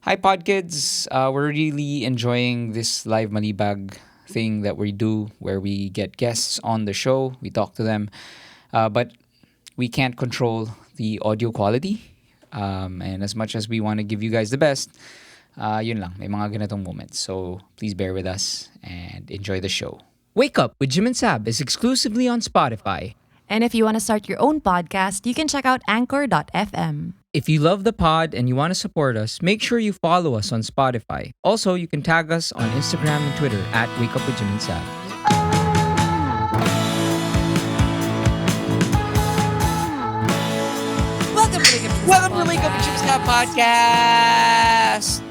Hi, podkids. We're really enjoying this live Malibag thing that we do where we get guests on the show, we talk to them, but we can't control the audio quality. And as much as we want to give you guys the best, yun lang, may mga ganitong moments. So please bear with us and enjoy the show. Wake Up with Jim and Sab is exclusively on Spotify. And if you want to start your own podcast, you can check out anchor.fm. If you love the pod and you want to support us, make sure you follow us on Spotify. Also, you can tag us on Instagram and Twitter at Wake Up with Jim and Sab. Welcome to Wake Up to Welcome to Wake Up with Jim and Sab podcast.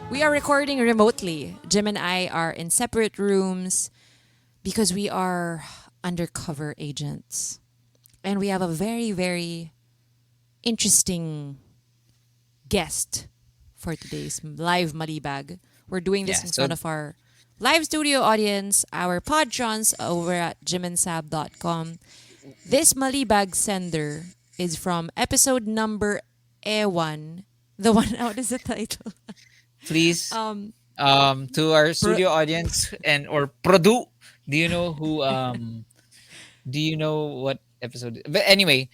We are recording remotely. Jim and I are in separate rooms because we are undercover agents. And we have a very, very interesting guest for today's live Malibag. We're doing this Yeah, in so- front of our live studio audience, our podtrons over at jimandsab.com. This Malibag sender is from episode number Ewan. The one, what is the title? Please, Um, to our studio audience or Produ, do you know who? Do you know what episode? But anyway,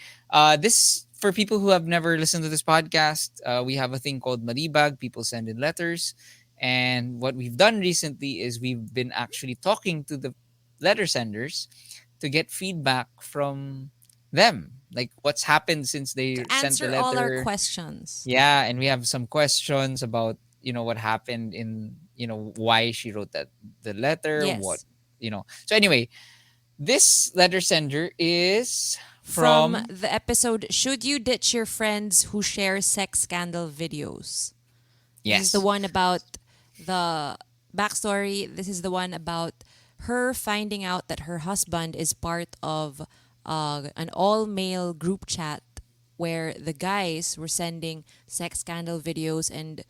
this for people who have never listened to this podcast, we have a thing called Malibag. People send in letters, and what we've done recently is we've been actually talking to the letter senders to get feedback from them, like what's happened since they sent the answer all our letter. questions. Yeah, and we have some questions about what happened in why she wrote the letter, what Yes. So anyway, this letter sender is From from the episode Should You Ditch Your Friends Who Share Sex Scandal Videos? This is yes. the one about the backstory. This is the one about her finding out that her husband is part of an all male group chat where the guys were sending sex scandal videos and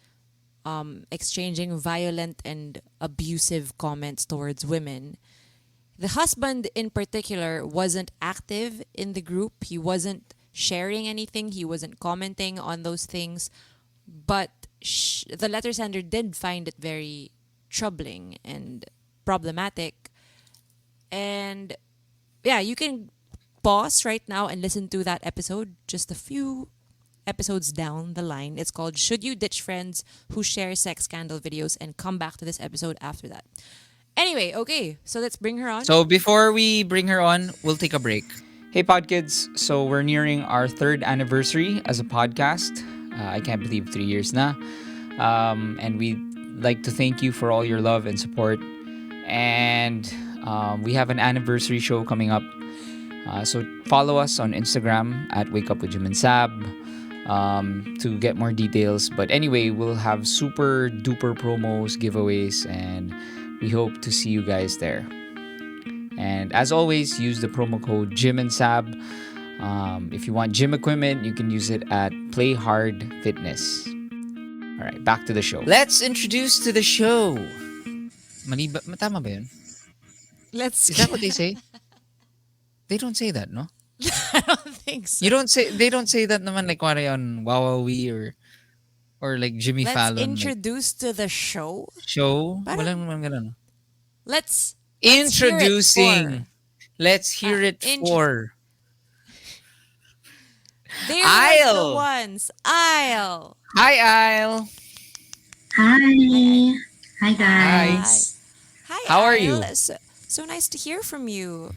exchanging violent and abusive comments towards women. The husband, in particular, wasn't active in the group. He wasn't sharing anything, he wasn't commenting on those things. But the letter sender did find it very troubling and problematic. And yeah, you can pause right now and listen to that episode just a few episodes down the line. It's called Should You Ditch Friends Who Share Sex Scandal Videos, and come back to this episode after that. Anyway, okay, so let's bring her on. So before we bring her on, we'll take a break. Hey podkids, so we're nearing our third anniversary as a podcast. I can't believe 3 years na. And we'd like to thank you for all your love and support. And we have an anniversary show coming up. So follow us on Instagram at Wake Up with Jim and Sab to get more details. But anyway, we'll have super duper promos, giveaways, and we hope to see you guys there. And as always, use the promo code Jim and Sab. If you want gym equipment, you can use it at Play Hard Fitness. All right, back to the show. Let's introduce to the show. Tama ba yun? Let's. Is that what they say? They don't say that, no? I don't think so. They don't say that naman like kuwari on Wawawi or like Jimmy Let's Fallon like, introduce to the show. show. Parang- Walang naman ganun. Let's Introducing. Let's hear Ah, it for. There Isle. the ones. Isle. Hi, Isle. Hi. Hi, guys. Hi. How are you? Isle. So nice to hear from you.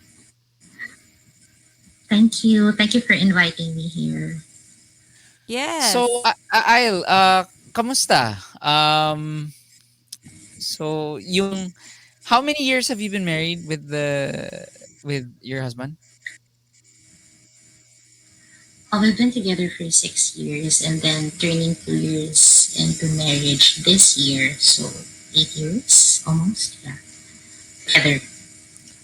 Thank you. Thank you for inviting me here. Yes. So, Isle, kamusta? So how many years have you been married with your husband? We've been together for 6 years and then turning 2 years into marriage this year. So 8 years almost. Yeah. Together.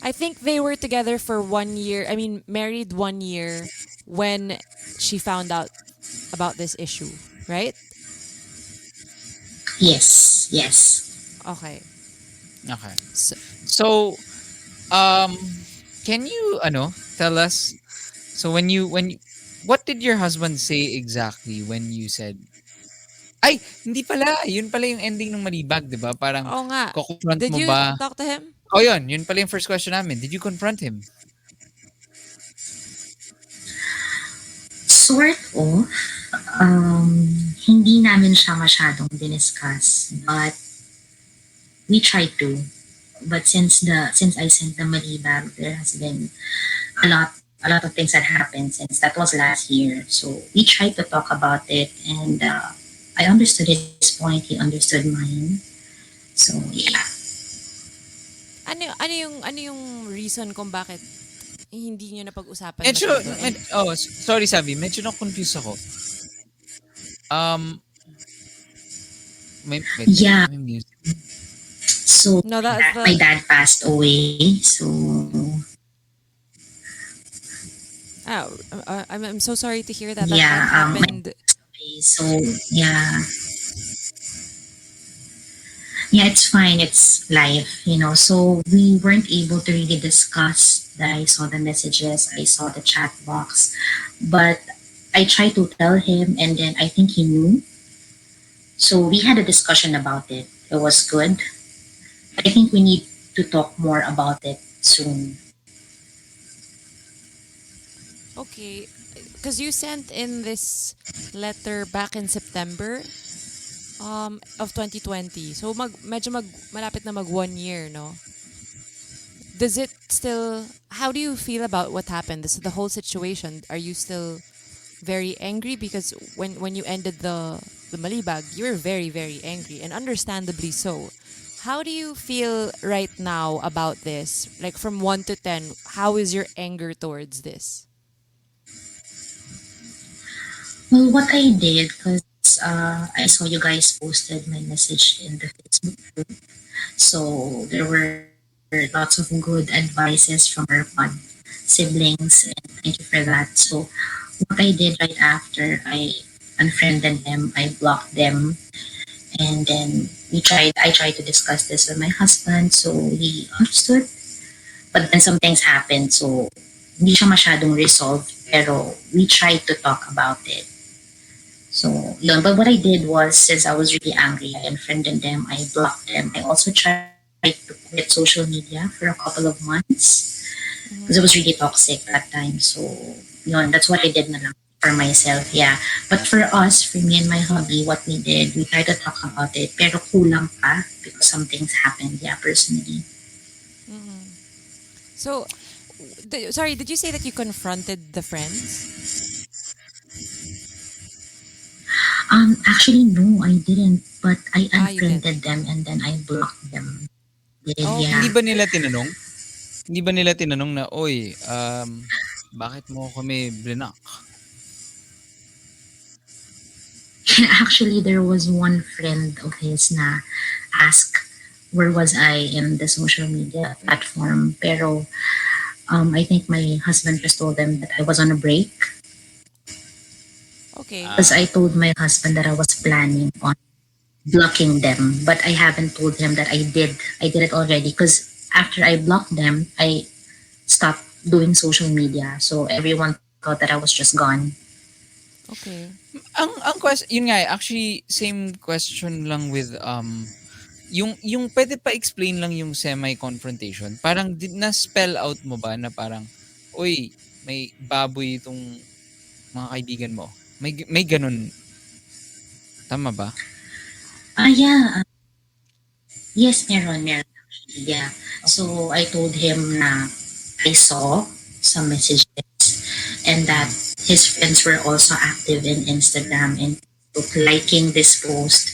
I think they were together for 1 year. I mean, married 1 year when she found out about this issue, right? Yes. Yes. Okay. Okay. So, So, can you tell us, so what did your husband say exactly when you said Ay, hindi pala. Yun pala yung ending ng Malibag, 'di ba? Parang Oo nga. confront Did mo you ba? talk to him? Oh, yun pala yung first question namin. Did you confront him? Sort of. Um, Hindi namin siya masyadong diniscuss, but we tried to. But since I sent the Malibag, there has been a lot a lot of things that happened since that was last year. So we tried to talk about it, and I understood his point. He understood mine. So yeah, Ano yung reason kung bakit hindi niyo napag-usapan Medyo, masyado? And sorry Sabi, medyo na-confuse ako. Um, wait, yeah. may music. So no, that's my the dad passed away. So I'm so sorry to hear that that yeah, happened. so yeah, yeah, it's fine. It's life, you know. So we weren't able to really discuss that. I saw the messages, I saw the chat box, but I tried to tell him, and then I think he knew. So we had a discussion about it. It was good. I think we need to talk more about it soon. Okay, because you sent in this letter back in September of 2020. So malapit na mag 1 year, no? Does it still how do you feel about what happened? This the whole situation. Are you still very angry because when you ended the Malibag, you were very very angry and understandably so. How do you feel right now about this? Like from 1 to 10, how is your anger towards this? Well, what I did, because I saw you guys posted my message in the Facebook group. So there were lots of good advices from our pod siblings, and thank you for that. So what I did right after, I unfriended them, I blocked them, and then I tried to discuss this with my husband, so he understood. But then some things happened, so hindi siya masyadong resolved, pero we tried to talk about it. So, yun. But what I did was, since I was really angry, I unfriended them, I blocked them. I also tried to quit social media for a couple of months because it was Mm-hmm. really toxic that time. So, yun, that's what I did na lang for myself, yeah. But for us, for me and my hubby, what we did, we tried to talk about it, pero kulang pa because some things happened, yeah, personally. Mm-hmm. So, sorry, did you say that you confronted the friends? Actually, no, I didn't, but I You did. unfriended them and then I blocked them. Did, Hindi Okay. yeah. ba nila tinanong? Hindi ba nila tinanong na, "Oy, bakit mo kami blinak?" Actually, there was one friend of his na asked where was I in the social media platform. Pero I think my husband just told them that I was on a break Okay. because I Ah, told my husband that I was planning on blocking them, but I haven't told him that I did. I did it already because after I blocked them, I stopped doing social media. So everyone thought that I was just gone. Okay. ang yun nga, actually same question lang with, yung puwede pa explain lang yung semi-confrontation. Parang na-spell out mo ba na parang, "Uy, may baboy itong mga kaibigan mo." May gano'n, tama ba? Yeah. Yes, meron actually. Yeah. Okay. So I told him na I saw some messages and that Mhm. his friends were also active in Instagram and Facebook liking this post.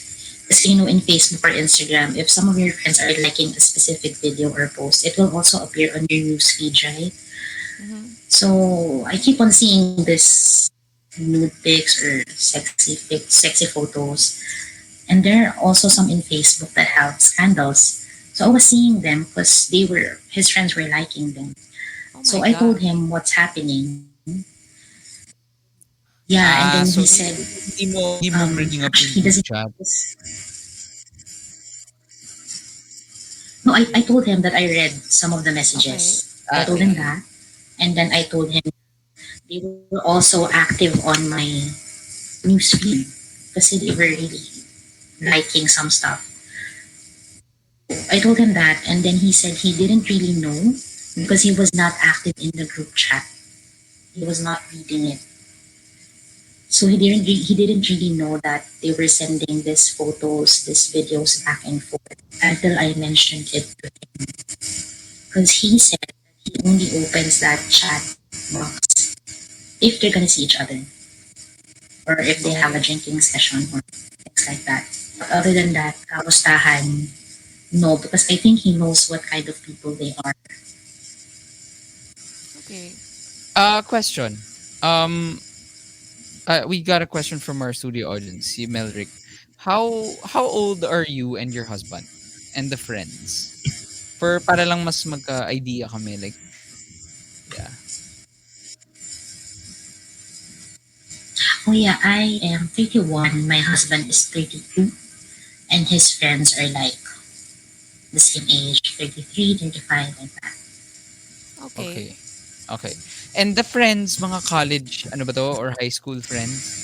Kasi in Facebook or Instagram, if some of your friends are liking a specific video or post, it will also appear on your news feed, right? Mm-hmm. So I keep on seeing this nude pics or sexy photos, and there are also some in Facebook that have scandals. So I was seeing them because his friends were liking them. Oh So my I told gosh. him what's happening. Yeah, and then he So said, hindi mo bringing up actually yung he group doesn't. chat? No, I told him that I read some of the Okay. messages. I Ah, told okay, him okay. that, and then I told him they were also active on my newsfeed kasi they were really liking some stuff. I told him that, and then he said he didn't really know because he was not active in the group chat. He was not reading it, so he didn't really know that they were sending these photos, these videos back and forth until I mentioned it to him. Because he said that he only opens that chat box if they're gonna see each other or if they have a Okay. drinking session or things like that. But other than that, kamustahan, no, because I think he knows what kind of people they are. Okay. Question. Um, we got a question from our studio audience, si Melrick. How old are you and your husband and the friends? For para lang mas magka-idea kami, like, yeah. Oh yeah, I am 31, my husband is 32, and his friends are like the same age, 33, 35, like that. Okay. Okay. Okay. And the friends, mga college, ano ba 'to, or high school friends?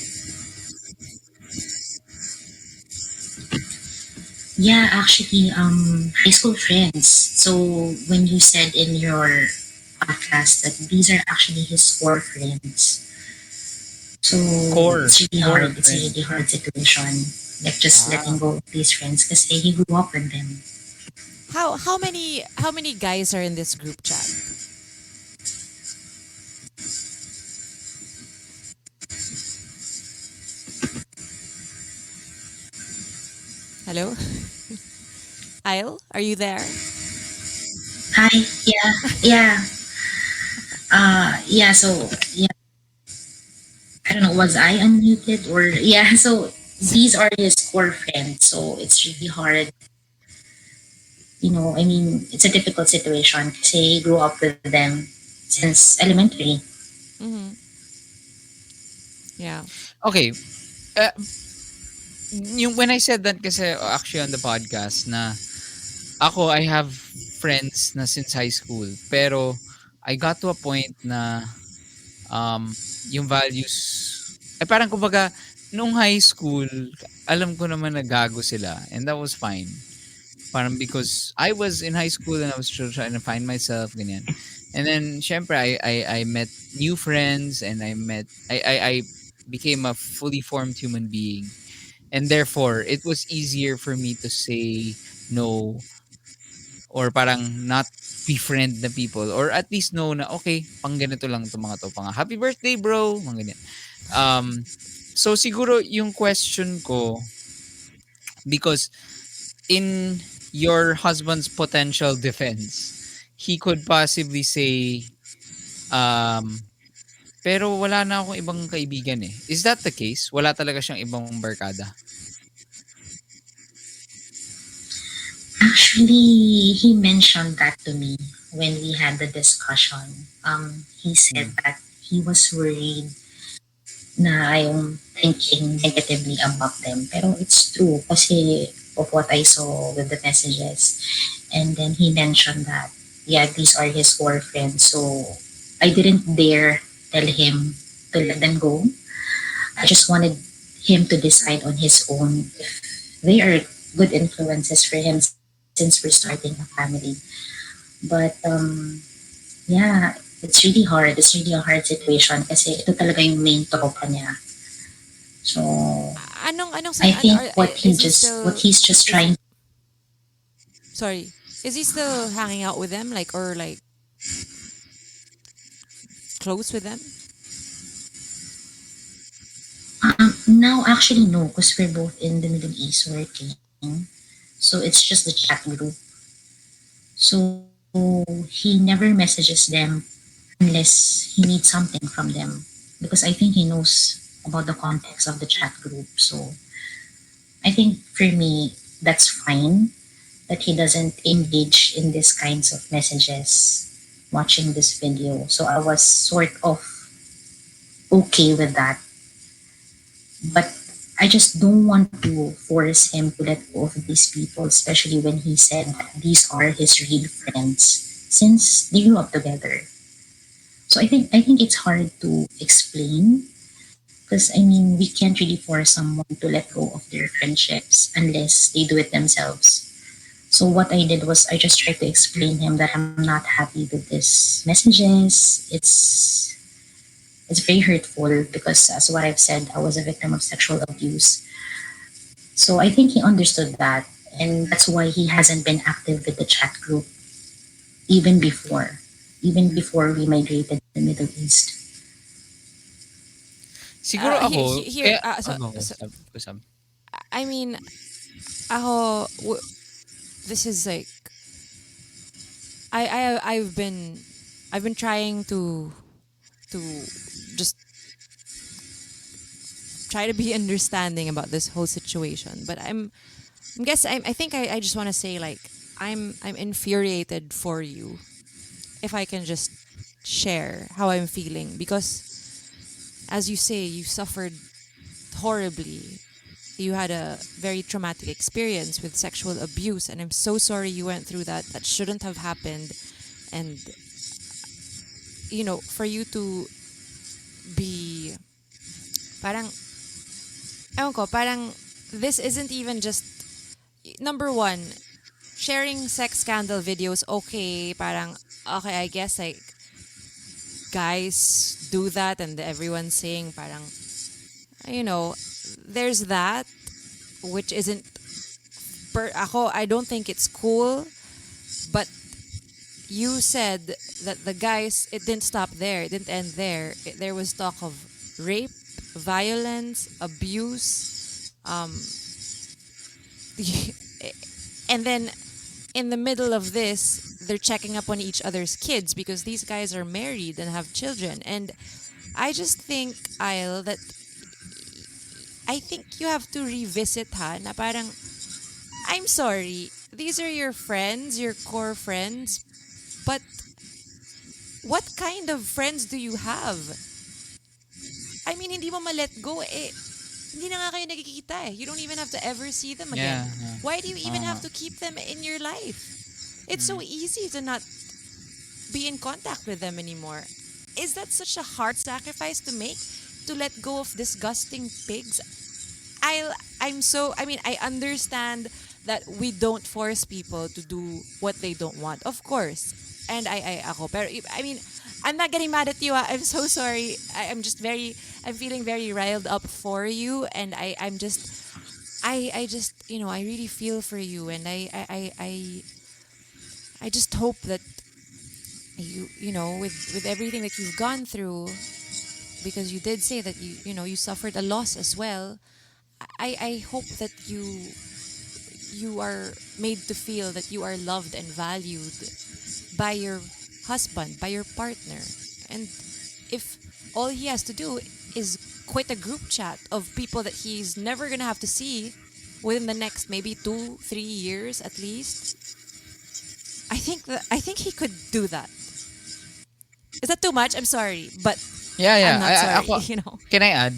Yeah, actually, high school friends. So when you said in your podcast that these are actually his core friends, so Core. it's really Core hard. It's a really friends. hard situation. Like just letting Ah, go of these friends because he grew up with them. How many guys are in this group chat? Hello? Isle, are you there? Hi, yeah, yeah, yeah. So yeah, I don't know, was I unmuted or yeah? So these are his core friends. So it's really hard. I mean, it's a difficult situation because he grew up with them since elementary. Mm-hmm. Yeah. okay. Uh, yung when I said that kasi actually on the podcast na ako, I have friends na since high school, pero I got to a point na yung values parang kumbaga nung high school, alam ko naman na gago sila and that was fine. Parang because I was in high school and I was still trying to find myself, ganyan. And then, syempre, I met new friends and I became a fully formed human being. And therefore, it was easier for me to say no or parang not befriend the people or at least know na okay, pang ganito lang itong mga to. Pang happy birthday, bro, mga ganyan. Um, so siguro yung question ko, because in your husband's potential defense, he could possibly say, um, pero wala na akong ibang kaibigan eh. Is that the case? Wala talaga siyang ibang barkada? Actually, he mentioned that to me when we had the discussion. He said Hmm. that he was worried na I'm thinking negatively about them. Pero it's true kasi of what I saw with the messages. And then he mentioned that, yeah, these are his core friends. So I didn't dare tell him to let them go. I just wanted him to decide on his own if they are good influences for him since we're starting a family. But yeah, it's really hard. It's really a hard situation kasi ito talaga yung main tropa niya. So Anong I ano, think what he's just is trying. sorry. Is he still hanging out with them, like, or like close with them? Now actually no, because we're both in the Middle East working. So it's just the chat group. So he never messages them unless he needs something from them because I think he knows about the context of the chat group. So I think for me that's fine that he doesn't engage in these kinds of messages watching this video. So I was sort of okay with that. But I just don't want to force him to let go of these people, especially when he said that these are his real friends since they grew up together. So I think it's hard to explain Because I mean, we can't really force someone to let go of their friendships unless they do it themselves. So what I did was I just tried to explain him that I'm not happy with these messages. It's very hurtful because, as what I've said, I was a victim of sexual abuse. So I think he understood that, and that's why he hasn't been active with the chat group even before, even before we migrated to the Middle East. Siguro ako, Here, kaya, so, go, so Sam. I mean, ako, this is like I've been trying to just try to be understanding about this whole situation, but I think I just want to say like I'm infuriated for you if I can just share how I'm feeling because as you say you suffered horribly. You had a very traumatic experience with sexual abuse and I'm so sorry you went through that. That shouldn't have happened. And for you to be parang ewan ko, parang this isn't even just number one, sharing sex scandal videos, okay, parang okay, I guess like guys do that and everyone's saying parang there's that which isn't ako I don't think it's cool, but you said that the guys it didn't stop there, it didn't end there. There was talk of rape, violence, abuse, and then in the middle of this, they're checking up on each other's kids because these guys are married and have children. And I just think, Isle, that I think you have to revisit ha na parang I'm sorry, these are your friends, your core friends, but what kind of friends do you have? I mean, hindi mo ma-let go eh. Hindi na nga kayo nagkikita eh. You don't even have to ever see them Yeah, again. yeah. Why do you even have Uh, to keep them in your life? It's so easy to not be in contact with them anymore. Is that such a hard sacrifice to make? To let go of disgusting pigs? I mean I understand that we don't force people to do what they don't want. Of course. And I ako pero I mean I'm not getting mad at you. Ah. I'm so sorry. I'm feeling very riled up for you and I just I really feel for you and I just hope that with everything that you've gone through because you did say that you suffered a loss as well. I hope that you are made to feel that you are loved and valued by your husband, by your partner. And if all he has to do is quit a group chat of people that he's never gonna have to see within the next maybe 2, 3 years at least, I think he could do that. Is that too much? I'm sorry, but yeah, I'm yeah. not sorry. Ako, can I add?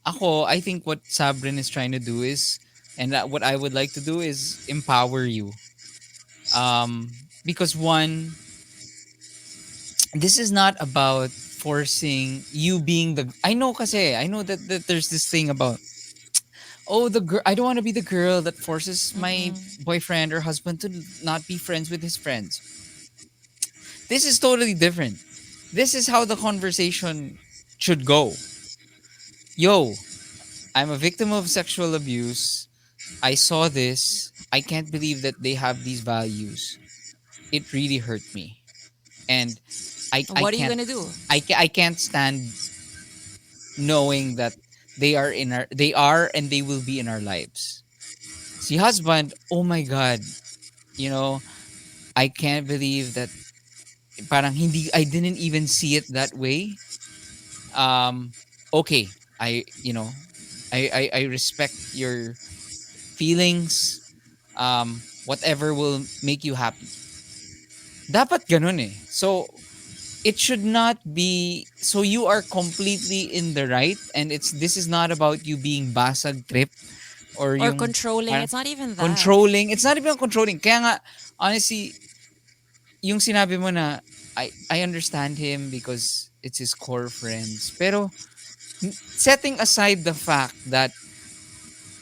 Ako, I think what Sabrin is trying to do is, and what I would like to do is empower you. Because one, this is not about forcing you being the. I know that there's this thing about, oh, the girl. I don't want to be the girl that forces my Mm-mm. boyfriend or husband to not be friends with his friends. This is totally different. This is how the conversation should go. Yo, I'm a victim of sexual abuse. I saw this. I can't believe that they have these values. It really hurt me. And I What are you can't gonna do? I can't stand knowing that they are and they will be in our lives. Si husband, oh my god, you know, I can't believe that parang hindi I didn't even see it that way. Um okay, I respect your feelings, whatever will make you happy. Dapat ganun eh. So, it should not be, so you are completely in the right, and this is not about you being basag trip or Or yung controlling? parang It's not even that. controlling. It's not even controlling. Kaya nga, honestly, yung sinabi mo na, I understand him because it's his core friends. Pero, Setting aside the fact that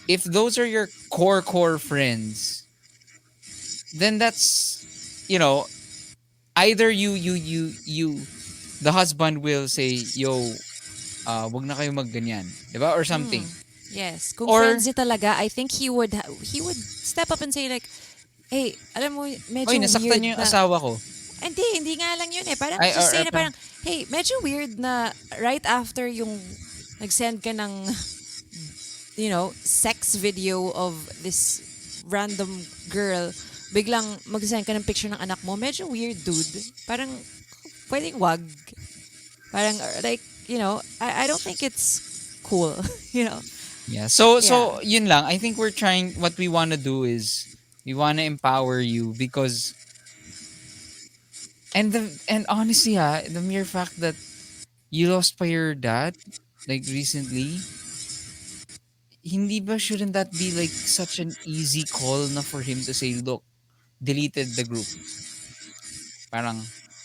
if those are your core friends, then that's, you know, either the husband will say, yo, wag na kayo magganyan, 'di ba? Or something. Yes. Kung friends Or, niya talaga, I think he would step up and say like, "Hey, alam mo, oy, medyo nasaktan weird niyo yung na." asawa ko. Hindi nga lang yun eh. Parang Ay, just say or na parang, "Hey, medyo weird na right after yung nag-send ka ng, sex video of this random girl, biglang mag-send ka ng picture ng anak mo. Medyo weird, dude. Parang, pwedeng wag. Parang, like, I don't think it's cool, you know? yeah. So Yeah. yun lang. I think we're trying, what we want to do is we want to empower you because, and honestly, the mere fact that you lost pa your dad like recently, hindi ba, shouldn't that be like such an easy call na for him to say, look, deleted the group. Parang,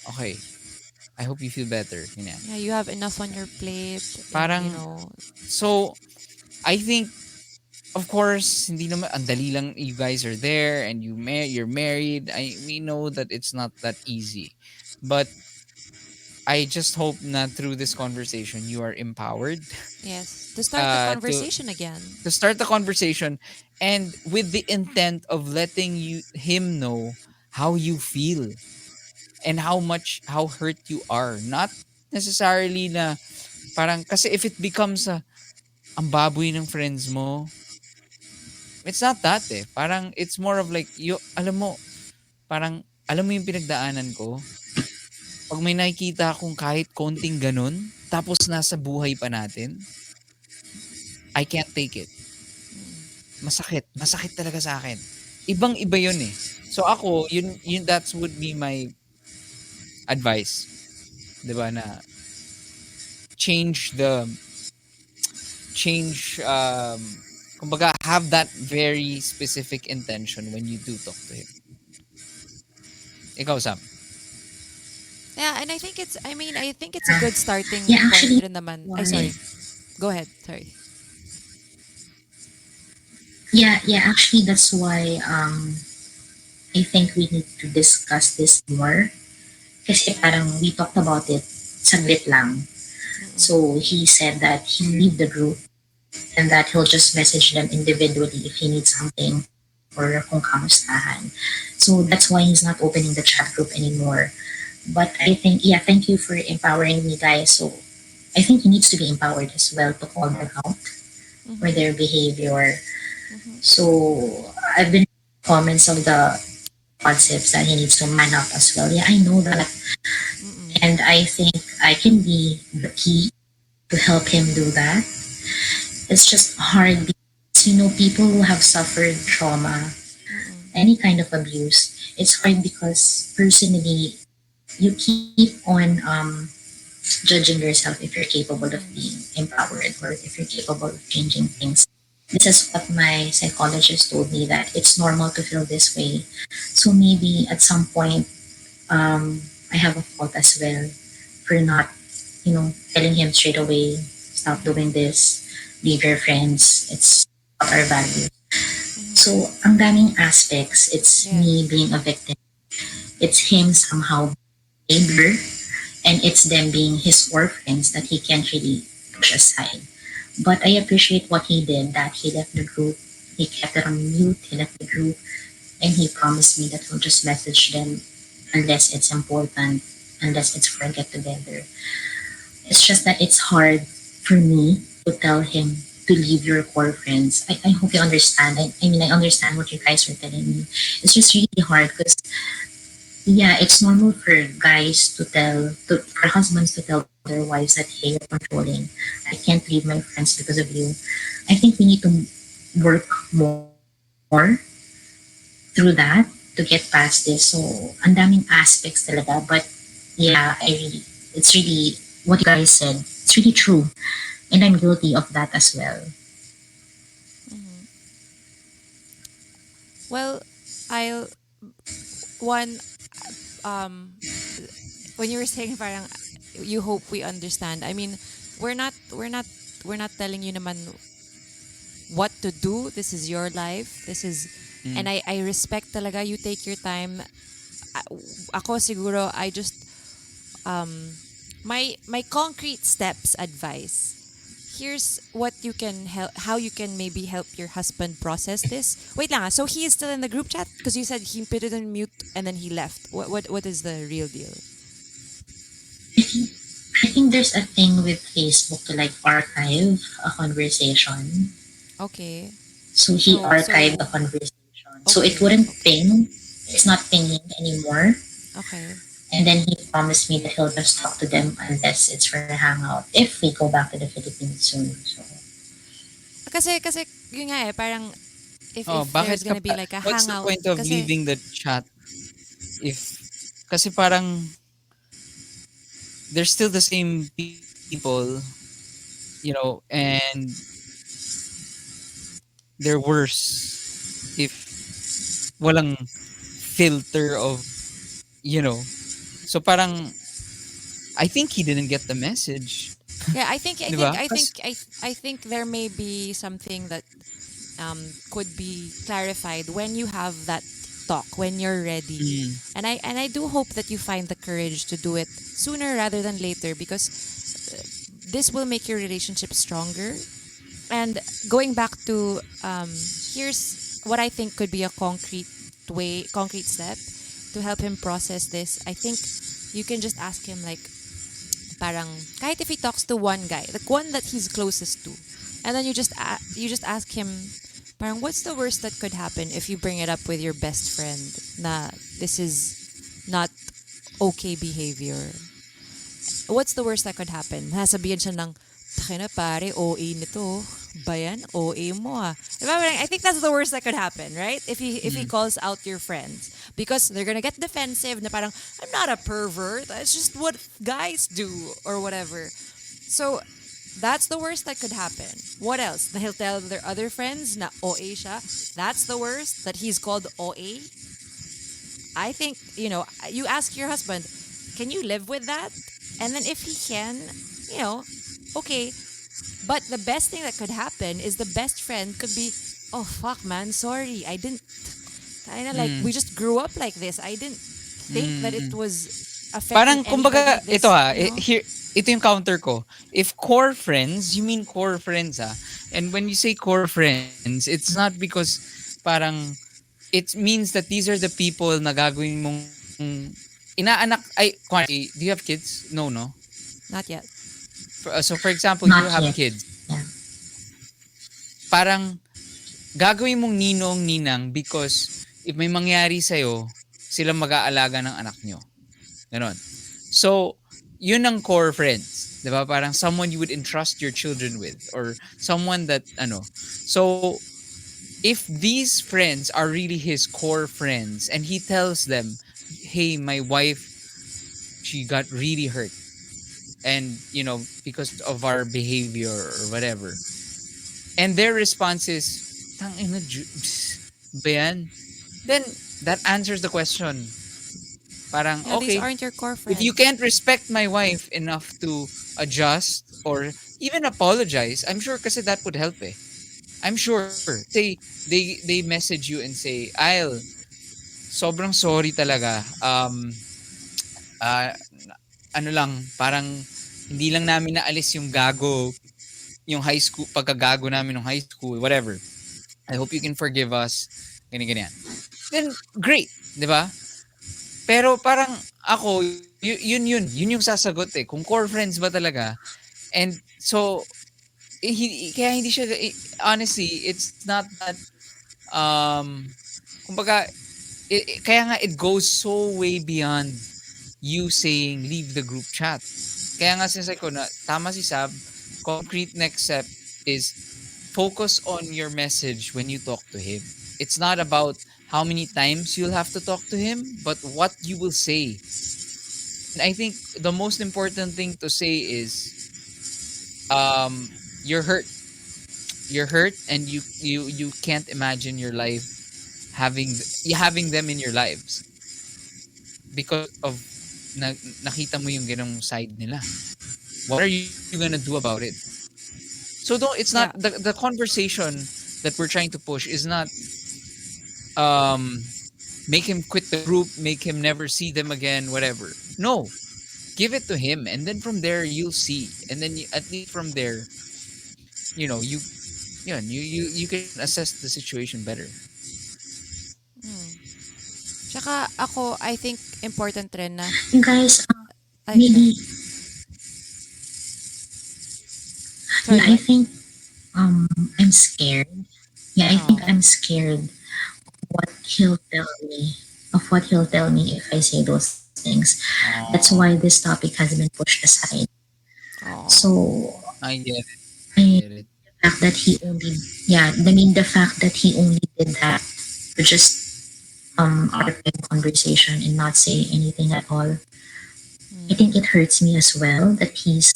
okay, I hope you feel better. Ganyan. Yeah, you have enough on your plate and, Parang, so, I think, of course, hindi naman, ang dali lang you guys are there and you're married. We know that it's not that easy. But I just hope na through this conversation, you are empowered yes, to start the to conversation again. start the conversation, and with the intent of letting him know how you feel and how hurt you are, not necessarily na parang, kasi if it becomes ang baboy ng friends mo, it's not that eh, parang it's more of like, alam mo, parang alam mo yung pinagdaanan ko, pag may nakikita akong kahit konting ganun tapos nasa buhay pa natin, I can't take it. Masakit talaga sa akin. Ibang-iba 'yun eh. So ako, yun that would be my advice, 'di ba, na change the change kumbaga have that very specific intention when you do talk to him. Ikaw, Sam. Yeah, and I think it's a good starting Yeah, point actually, rin naman. Ay, why? sorry. Go ahead. Sorry. Yeah, actually, that's why I think we need to discuss this more. Kasi parang we talked about it saglit lang. So he said that he'll leave the group and that he'll just message them individually if he needs something or kung kamustahan. So that's why he's not opening the chat group anymore. But I think, yeah, thank you for empowering me, guys. So I think he needs to be empowered as well to call them out for their behavior. So I've been comments of the concepts that he needs to man up as well. Yeah, I know that. And I think I can be the key to help him do that. It's just hard because, people who have suffered trauma, any kind of abuse, it's hard because personally, you keep on judging yourself if you're capable of being empowered or if you're capable of changing things. This is what my psychologist told me, that it's normal to feel this way. So maybe at some point, I have a fault as well for not, telling him straight away, stop doing this, leave your friends. It's not our value. So, ang daming aspects. It's me Yes. being a victim. It's him somehow neighbor, and it's them being his orphans that he can't really push aside. But I appreciate what he did, that he left the group, he kept it on mute, he left the group, and he promised me that he'll just message them unless it's important, unless it's for a get together. It's just that it's hard for me to tell him to leave your core friends. I hope you understand. I understand what you guys are telling me. It's just really hard because, yeah, it's normal for guys for husbands to tell their wives that, hey, you're controlling. I can't leave my friends because of you. I think we need to work more through that to get past this. So, ang daming aspects talaga. But, yeah, it's really what you guys said. It's really true. And I'm guilty of that as well. Well, I'll one when you were saying parang you hope we understand. I mean, we're not we're not telling you naman what to do. This is your life. This is, and I respect talaga you take your time. Ako siguro I just my concrete steps advice. Here's what you can help, how you can maybe help your husband process this. Wait lang, so he is still in the group chat because you said he put it on mute and then he left. What is the real deal? I think there's a thing with Facebook to like archive a conversation. Okay. So he archived the So conversation. So it okay, wouldn't okay. ping. It's not pinging anymore. Okay. And then he promised me that he'll just talk to them unless it's for a hangout if we go back to the Philippines soon. So Kasi yun nga parang Oh, if bakit there's ka gonna be pa, like a what's the hangout point of kasi leaving the chat if, kasi parang they're still the same people, and they're worse if walang filter of, you know. So parang I think he didn't get the message, yeah, I think I 'di think ba? I think Kas I think there may be something that could be clarified when you have that talk when you're ready. mm, And I do hope that you find the courage to do it sooner rather than later because this will make your relationship stronger. And going back to here's what I think could be a concrete step to help him process this. I think you can just ask him like parang kahit if he talks to one guy, the one that he's closest to, and then you just ask him parang what's the worst that could happen if you bring it up with your best friend na this is not okay behavior. What's the worst that could happen? Nasabihan siya ng, "Taka na pare, OA nito. Bayan, OA mo ah." Diba? I think that's the worst that could happen, right? If he mm. calls out your friends. Because they're gonna get defensive na parang, "I'm not a pervert. That's just what guys do." Or whatever. So, that's the worst that could happen. What else? Na he'll tell their other friends na OA siya. That's the worst, that he's called OA. I think, you ask your husband, can you live with that? And then if he can, okay. But the best thing that could happen is the best friend could be, oh fuck man, sorry. I didn't, kind of like, we Mm, just grew up like this. I didn't think that it mm. was affecting Parang anybody kumbaga ito this, here, ito yung counter ko. If core friends, you mean core friends And when you say core friends, it's not because parang it means that these are the people na gagawin mong inaanak ay do you have kids? No, no. Not yet. So for example, you not have yet. kids. Yeah. Parang gagawin mong ninong ninang because if may mangyari sa'yo, sila mag-aalaga ng anak nyo. Ganon. So, yun ang core friends. 'Di ba? Parang someone you would entrust your children with or someone that ano. So, if these friends are really his core friends and he tells them, "Hey, my wife, she got really hurt and, because of our behavior or whatever." And their response is, "Tang ina, ba yan?" Then that answers the question. Parang, Yeah, these okay, aren't your core if you friends. can't respect my wife enough to adjust or even apologize, I'm sure kasi that would help eh. I'm sure. Let's say they message you and say, "I'll sobrang sorry talaga. Ah, ano lang, parang hindi lang namin naalis yung yung high school, pagkagago namin ng high school, whatever. I hope you can forgive us." Ganyan, ganyan. Then, great. Di ba? Pero parang ako, yun yung sasagot eh. Kung core friends ba talaga. And so, kaya hindi siya, honestly, it's not that, kumbaga, kaya nga it goes so way beyond you saying leave the group chat. Kaya nga sinasabi ko na, tama si Sab, concrete next step is focus on your message when you talk to him. It's not about how many times you'll have to talk to him, but what you will say. And I think the most important thing to say is, you're hurt. You're hurt, and you can't imagine your life having them in your lives because of nakita mo yung ganong side nila. What are you gonna do about it? So don't it's not Yeah. the conversation that we're trying to push is not um make him quit the group, make him never see them again, whatever. No, give it to him, and then from there you'll see, and then at least from there, you you can assess the situation better. Tsaka ako, I think important rin na, You guys, ay, sorry. maybe, yeah, Sorry, I what? think I'm scared. Yeah, I think Oh. I'm scared what he'll tell me, of what he'll tell me if I say those things. That's why Oh, this topic has been pushed aside. Oh. So I get it. I I get it. the fact that he only yeah, I mean the fact that he only did that to just archive conversation and not say anything at all. I think it hurts me as well that he's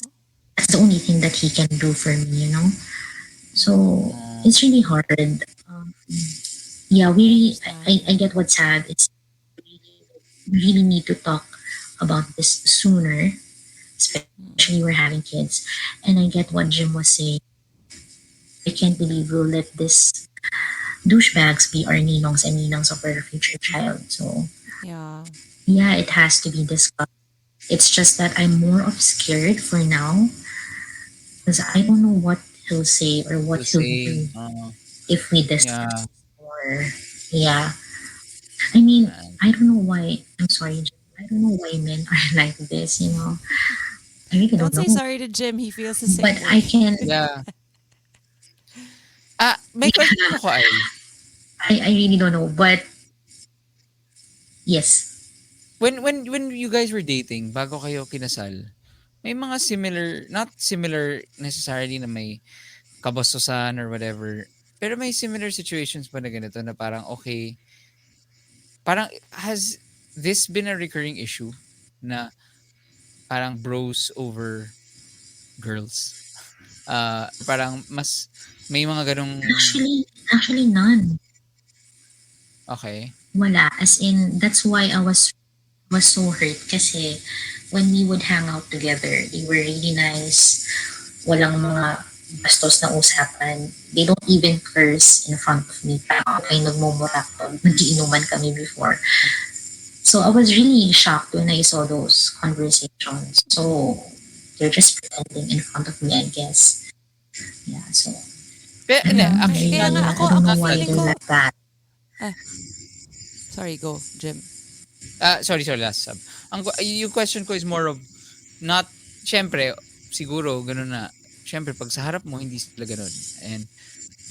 that's the only thing that he can do for me. So Oh, it's really hard. Yeah, I I understand. get what's sad. It's we really need to talk about this sooner, especially we're having kids. And I get what Jim was saying. I can't believe we'll let this douchebags be our ninongs and ninangs of our future child. So Yeah. yeah, it has to be discussed. It's just that I'm more of scared for now because I don't know what he'll say or what to he'll say, do if we discuss yeah, more. Yeah, I mean, man, I don't know why. I'm sorry, Jim. I don't know why men are like this. I really don't Don't say know. sorry to Jim. He feels the But same I way. can, yeah. May question yeah, ako ay. I really don't know. But yes, When you guys were dating bago kayo kinasal, may mga similar, not similar necessarily na may kabastusan or whatever, pero may similar situations ba na ganito na parang okay, parang has this been a recurring issue na parang bros over girls? Parang mas may mga ganong actually none. okay. Wala. As in, that's why I was so hurt kasi when we would hang out together, they were really nice. Walang mga bastos na usapan. They don't even curse in front of me. Parang ako kayo nagmumurak pag nagiinuman kami before. So I was really shocked when I saw those conversations. So they're just pretending in front of me, I guess. Yeah, so Pero I don't hindi, know. I Kaya not nga really ako, I don't know ako why feeling they're ko, like that. ah, sorry, go, Jim. sorry, last sub. Yung question ko is more of not, syempre, siguro, ganun na. Syempre, pag sa harap mo, hindi sila ganun. And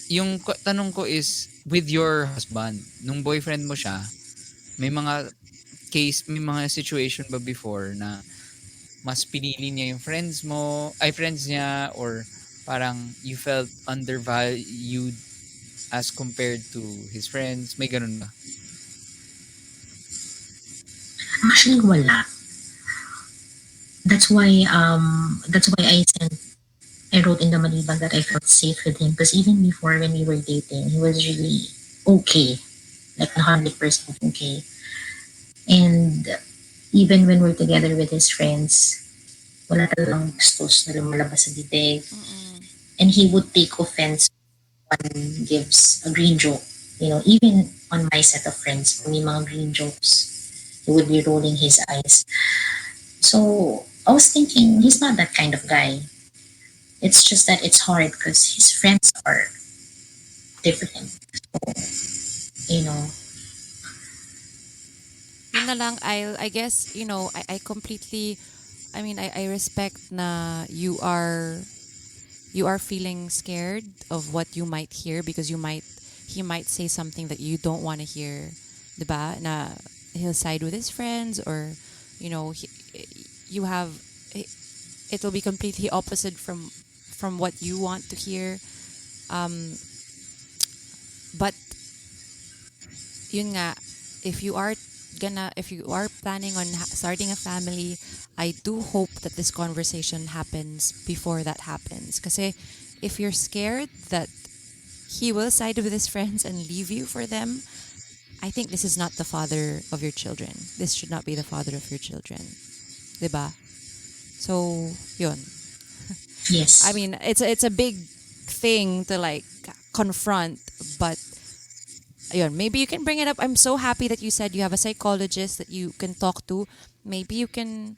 yung tanong ko is, with your husband, nung boyfriend mo siya, may mga situation ba before na mas pinili niya yung friends niya, or parang you felt undervalued as compared to his friends? May ganun ba? Actually, wala. That's why I wrote in the Malibag that I felt safe with him because even before when we were dating, he was really okay, like 100% okay. And even when we're together with his friends, wala talagang gustos na lumalabas sa bibig. And he would take offense when gives a green joke. Even on my set of friends, kung may mga green jokes, he would be rolling his eyes. So I was thinking, he's not that kind of guy. It's just that it's hard because his friends are different. You know, Yun na lang, I guess, I completely, I respect na you are feeling scared of what you might hear because he might say something that you don't want to hear, 'di ba? Na he'll side with his friends, or you have it'll be completely opposite from what you want to hear. But yun nga, if you are planning on starting a family, I do hope that this conversation happens before that happens. Kasi if you're scared that he will side with his friends and leave you for them, I think this is not the father of your children. This should not be the father of your children. 'Di ba? So, yun. I yes. mean, it's a big thing to like confront, but ayun, maybe you can bring it up. I'm so happy that you said you have a psychologist that you can talk to. Maybe you can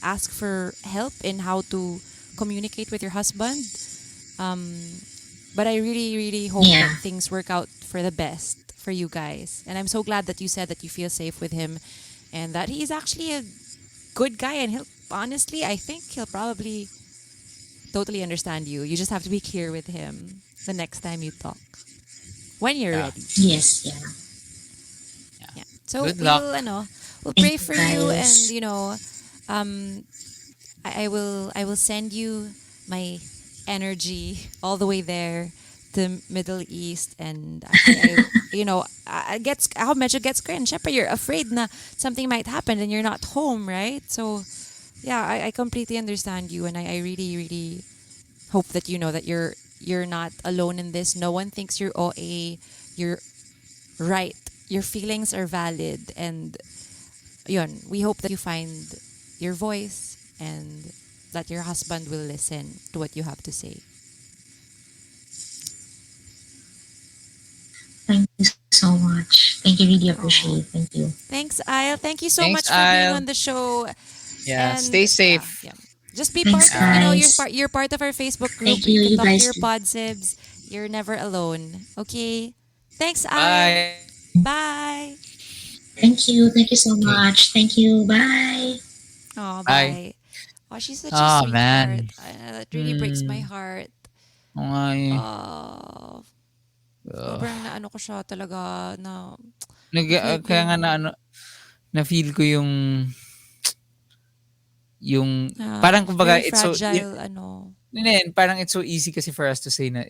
ask for help in how to communicate with your husband. Um, but I really really hope that Yeah. things work out for the best for you guys. And I'm so glad that you said that you feel safe with him, and that he's actually a good guy. And he'll honestly, I think he'll probably totally understand you. You just have to be clear with him the next time you talk when you're Yeah. ready. Yes, yeah. Yeah. Yeah. So Good we luck. will, we'll Thank pray you, for you, and guys. um, I will send you my energy all the way there to Middle East, and I gets how medyo gets cringe. Syempre, you're afraid na something might happen and you're not home, right? So yeah, I completely understand you, and I really really hope that you know that you're not alone in this. No one thinks you're OA. You're right. Your feelings are valid, and yun, we hope that you find your voice and that your husband will listen to what you have to say. Thank you so much. Thank you. Really appreciate. Oh, Thank you. thanks, Isle. Thank you so Thanks, much for being Isle. on the show. Yeah. And Stay yeah, safe. yeah. Just be Thanks, part All of, right. guys. you're part of our Facebook group. Thank You you. can You talk to guys your too. pod sibs. You're never alone. Okay? Thanks, Isle. Bye. Bye. Thank you. Thank you so Okay. much. Thank you. Bye. Oh, Bye. bye. Oh, she's such a Oh sweetheart. man. That really breaks my Hmm. heart. Okay. Oh, Ugh. sobrang na ano ko siya talaga na feel ko Kaya nga na yung ano, na feel ko yung parang kumbaga very it's so fragile ano. yun, parang it's so easy kasi for us to say na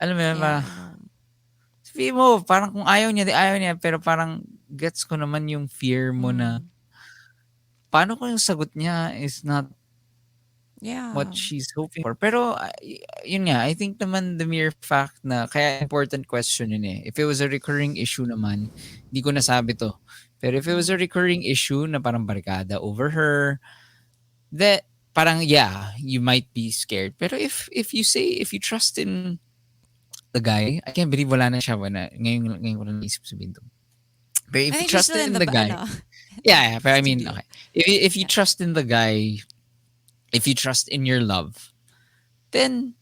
alam mo yun, Yeah, parang I know. sabihin mo, parang kung ayaw niya, di ayaw niya. Pero parang gets ko naman yung fear mo na Mm. paano kung yung sagot niya is not what Yeah. she's hoping for. Pero yun nga, I think naman the mere fact na kaya important question yun eh. If it was a recurring issue naman, hindi ko nasabi to. Pero if it was a Mm. recurring issue na parang barkada over her, that parang yeah, you might be scared. Pero if you trust in the guy, I can't believe wala na siya ngayon ko lang naisip sabihin to. But I if you think she's trust still in in the the guy, ano, the yeah, but I mean, studio. okay. If you Yeah. trust in the guy, if you trust in your love, then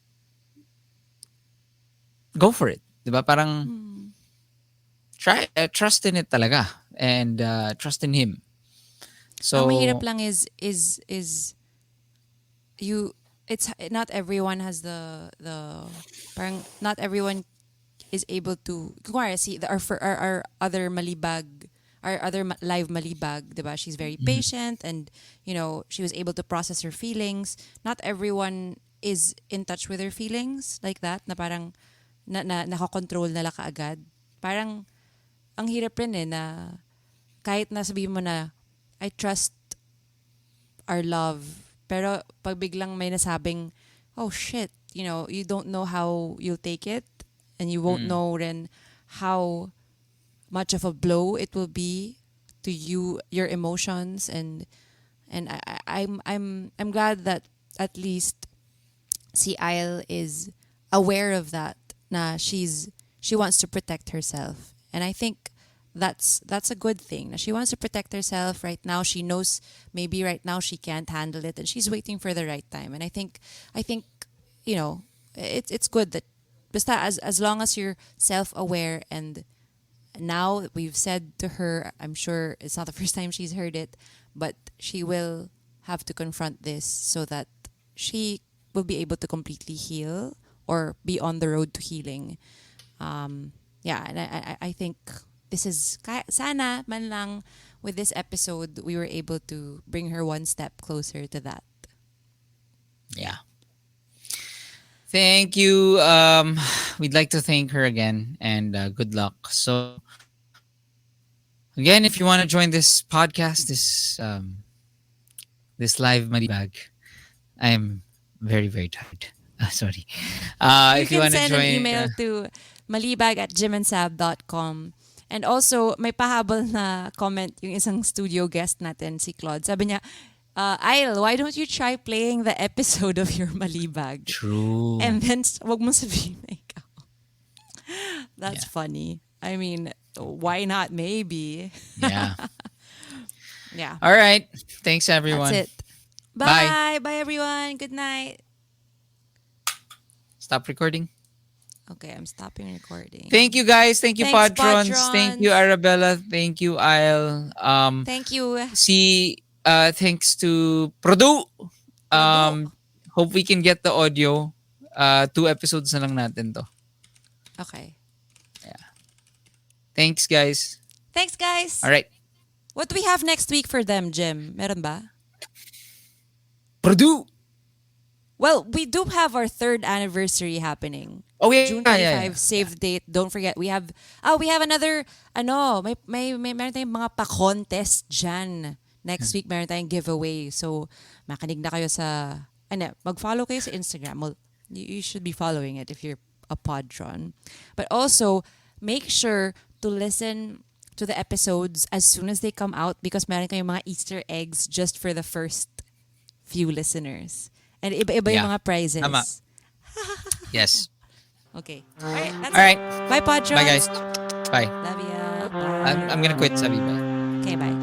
go for it. 'Di ba? Parang Mm. trust in it talaga and trust in him. Ang mahirap So, lang is you it's not everyone has the parang not everyone is able to kunwari see our other malibag our other live malibag, diba? She's very mhm, patient, and she was able to process her feelings. Not everyone is in touch with her feelings like that, na parang nakakontrol nila kaagad. Parang ang hirap rin eh na kahit na sabihin mo na I trust our love, pero pag biglang may nasabing, oh shit, you don't know how you'll take it, and you won't mm, know then how much of a blow it will be to you, your emotions, and I'm glad that at least si Isle is aware of that, na she wants to protect herself, and I think that's a good thing. Na she wants to protect herself right now. She knows maybe right now she can't handle it, and she's waiting for the right time. And I think it's good that basta as long as you're self-aware, and now we've said to her, I'm sure it's not the first time she's heard it, but she will have to confront this so that she will be able to completely heal or be on the road to healing. Yeah, and I think this is sana man lang with this episode we were able to bring her one step closer to that. yeah. Thank you. We'd like to thank her again and good luck. So, again, if you want to join this podcast, this live Malibag, I am very, very tired. Sorry. You If you can want to send an join, email to malibag@jimandsab.com. And also, may pahabol na comment yung isang studio guest natin, si Claude. Sabi niya, Isle, why don't you try playing the episode of your Malibag? True. And then, wag mo sabihin na ikaw. That's Yeah. funny. I mean, why not? Maybe. Yeah. Yeah. All right. Thanks, That's everyone. it. Bye. Bye. Bye, everyone. Good night. Stop recording. Okay, I'm stopping recording. Thank you, guys. Thank you, Thanks, Patrons. Thank you, Patrons. Arabella. Thank you, Isle. Thank you. Thanks to Produ. Produ. Hope we can get the audio. 2 episodes na lang natin to. Okay. Thanks, guys. Thanks, guys. All right. What do we have next week for them, Jim? Meron ba? Produ. Well, we do have our 3rd anniversary happening. Oh, yeah. June yeah, 25, save the date. Don't forget, we have another, meron tayong mga pa-contest dyan. Next week, meron tayong giveaway. So, makinig na kayo mag-follow kayo sa Instagram. Well, you should be following it if you're a Podtron. But also, make sure to listen to the episodes as soon as they come out because meron kayong mga Easter eggs just for the first few listeners. And iba-iba yung Yeah. mga prizes. Tama. Yes. Okay. All right. That's All right. it. Bye, Podtrons. Bye, guys. Bye. Love ya. Bye. I'm gonna quit, Sabi. Bye. Okay, bye.